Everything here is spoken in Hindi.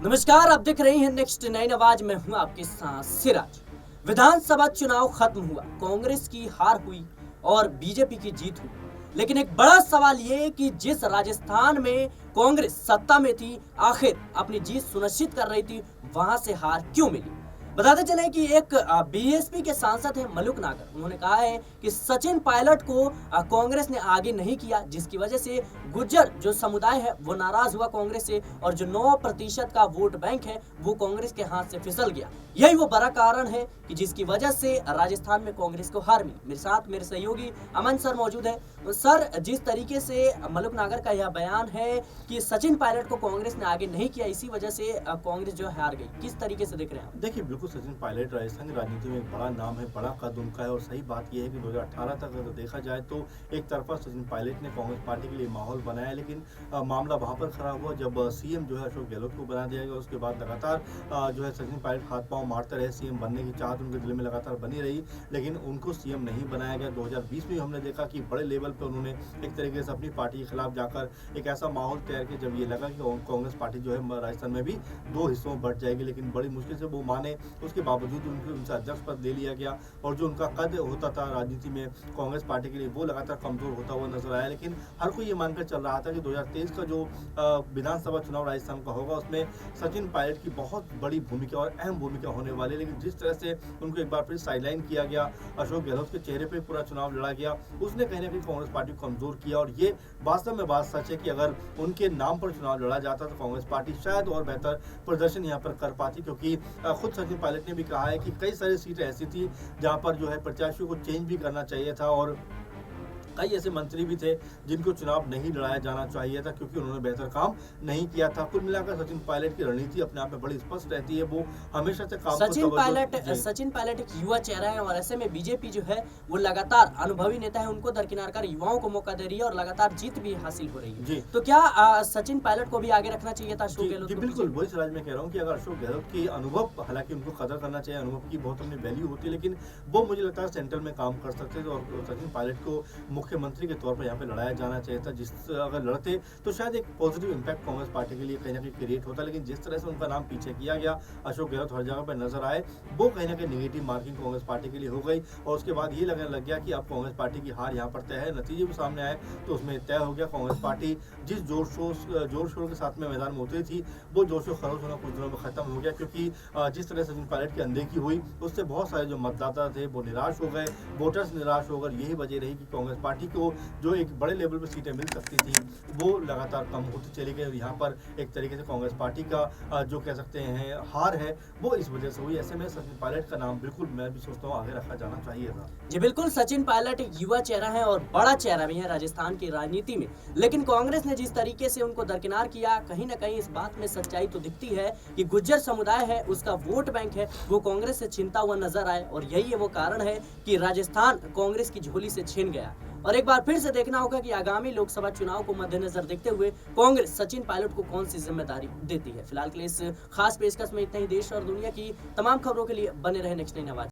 नमस्कार, आप देख रहे हैं नेक्स्ट नई आवाज में हूं आपके साथ सिराज। विधानसभा चुनाव खत्म हुआ, कांग्रेस की हार हुई और बीजेपी की जीत हुई। लेकिन एक बड़ा सवाल ये कि जिस राजस्थान में कांग्रेस सत्ता में थी, आखिर अपनी जीत सुनिश्चित कर रही थी, वहां से हार क्यों मिली? बताते चले कि एक बीएसपी के सांसद हैं मलुक नागर, उन्होंने कहा है कि सचिन पायलट को कांग्रेस ने आगे नहीं किया, जिसकी वजह से गुज्जर जो समुदाय है वो नाराज हुआ कांग्रेस से और जो 9% का वोट बैंक है वो कांग्रेस के हाथ से फिसल गया। यही वो बड़ा कारण है कि जिसकी वजह से राजस्थान में कांग्रेस को हार मिली। मेरे साथ मेरे सहयोगी अमन सर मौजूद है। सर, जिस तरीके से मलुक नागर का यह बयान है कि सचिन पायलट को कांग्रेस ने आगे नहीं किया, इसी वजह से कांग्रेस जो हार गई, किस तरीके से देख रहे हैं? देखिए, बिल्कुल सचिन पायलट राजस्थान की राजनीति में एक बड़ा नाम है, बड़ा कद उनका है और सही बात यह है कि 2018 तक अगर देखा जाए तो एक तरफा सचिन पायलट ने कांग्रेस पार्टी के लिए माहौल बनाया, लेकिन मामला वहां पर खड़ा हुआ जब सीएम जो है अशोक गहलोत को बना दिया गया। उसके बाद लगातार जो है सचिन पायलट हाथ पांव मारते रहे, सीएम बनने की चाहत उनके दिल में लगातार बनी रही, लेकिन उनको सीएम नहीं बनाया गया। 2020 में हमने देखा कि बड़े लेवल पर उन्होंने एक तरीके से अपनी पार्टी के खिलाफ जाकर एक ऐसा माहौल तैयार किया जब ये लगा कि कांग्रेस पार्टी जो है राजस्थान में भी 2 हिस्सों में बंट जाएगी, लेकिन बड़ी मुश्किल से वो माने। उसके बावजूद उनसे अध्यक्ष पद ले लिया गया और जो उनका कद होता था राजनीति में कांग्रेस पार्टी के लिए वो लगातार कमजोर होता हुआ नजर आया। लेकिन हर कोई ये मानकर चल रहा था कि 2023 का जो विधानसभा चुनाव राजस्थान का होगा उसमें सचिन पायलट की बहुत बड़ी भूमिका और अहम भूमिका होने वाली है। लेकिन जिस तरह से उनको एक बार फिर साइडलाइन किया गया, अशोक गहलोत के चेहरे पर पूरा चुनाव लड़ा गया, उसने कहीं ना कहीं कांग्रेस पार्टी को कमजोर किया। और ये वास्तव में बात सच है कि अगर उनके नाम पर चुनाव लड़ा जाता तो कांग्रेस पार्टी शायद और बेहतर प्रदर्शन यहाँ पर कर पाती, क्योंकि खुद सचिन पायलट ने भी कहा है कि कई सारी सीटें ऐसी थी जहां पर जो है प्रत्याशियों को चेंज भी करना चाहिए था और कई ऐसे मंत्री भी थे जिनको चुनाव नहीं लड़ाया जाना चाहिए था क्योंकि उन्होंने बेहतर काम नहीं किया था। कुल मिलाकर सचिन पायलट की रणनीति अपने आप में बड़ी स्पष्ट रहती है, वो हमेशा से काम सचिन पायलट एक युवा चेहरा है और ऐसे में बीजेपी जो है वो लगातार अनुभवी नेता है, उनको दरकिनार कर युवाओं को मौका दे रही है और लगातार जीत भी हासिल हो रही है। तो क्या सचिन पायलट को भी आगे रखना चाहिए था अशोक गहलोत को? बिल्कुल, वही सराज मैं कह रहा हूँ कि अगर अशोक गहलोत की अनुभव, हालांकि उनको कदर करना चाहिए, अनुभव की बहुत अपनी वैल्यू होती है, लेकिन वो मुझे लगता है सेंट्रल में काम कर सकते थे और सचिन पायलट को मुख्यमंत्री के तौर पर यहाँ पे लड़ाया जाना चाहिए था। जिस अगर लड़ते तो शायद एक पॉजिटिव इम्पैक्ट कांग्रेस पार्टी के लिए कहीं ना कहीं क्रिएट होता, लेकिन जिस तरह से उनका नाम पीछे किया गया, अशोक गहलोत हर जगह पर नजर आए, वो कहीं ना कहीं नेगेटिव मार्किंग कांग्रेस पार्टी के लिए हो गई। और उसके बाद ये लगने लग गया कि अब कांग्रेस पार्टी की हार यहाँ पर तय है। नतीजे भी सामने आए तो उसमें तय हो गया कांग्रेस पार्टी जिस जोर शोर के साथ में मैदान में उतरी थी, वो जोश व खरोश होना कुछ दिनों में खत्म हो गया, क्योंकि जिस तरह से सचिन पायलट की अनदेखी हुई उससे बहुत सारे जो मतदाता थे वो निराश हो गए, वोटर्स निराश हो गए। यही वजह रही कि कांग्रेस पार्टी को जो एक बड़े लेवल पर सीटें मिल सकती थी वो लगातार कम होती चली गई। यहाँ पर एक तरीके से कांग्रेस पार्टी का जो कह सकते हैं हार है वो इस वजह से हुई। ऐसे में सचिन पायलट का नाम बिल्कुल मैं भी सोचता हूँ आगे रखा जाना चाहिए था। जी बिल्कुल, सचिन पायलट एक युवा चेहरा है और बड़ा चेहरा भी है राजस्थान की राजनीति में, लेकिन कांग्रेस ने जिस तरीके से उनको दरकिनार किया, कहीं ना कहीं इस बात में सच्चाई तो दिखती है कि गुज्जर समुदाय है उसका वोट बैंक है वो कांग्रेस से छिनता हुआ नजर आए और यही है वो कारण है कि राजस्थान कांग्रेस की झोली से छिन गया। और एक बार फिर से देखना होगा कि आगामी लोकसभा चुनाव को मद्देनजर देखते हुए कांग्रेस सचिन पायलट को कौन सी जिम्मेदारी देती है। फिलहाल के लिए इस खास पेशकश में इतना ही। देश और दुनिया की तमाम खबरों के लिए बने रहे नेक्स्ट 9 आवाज।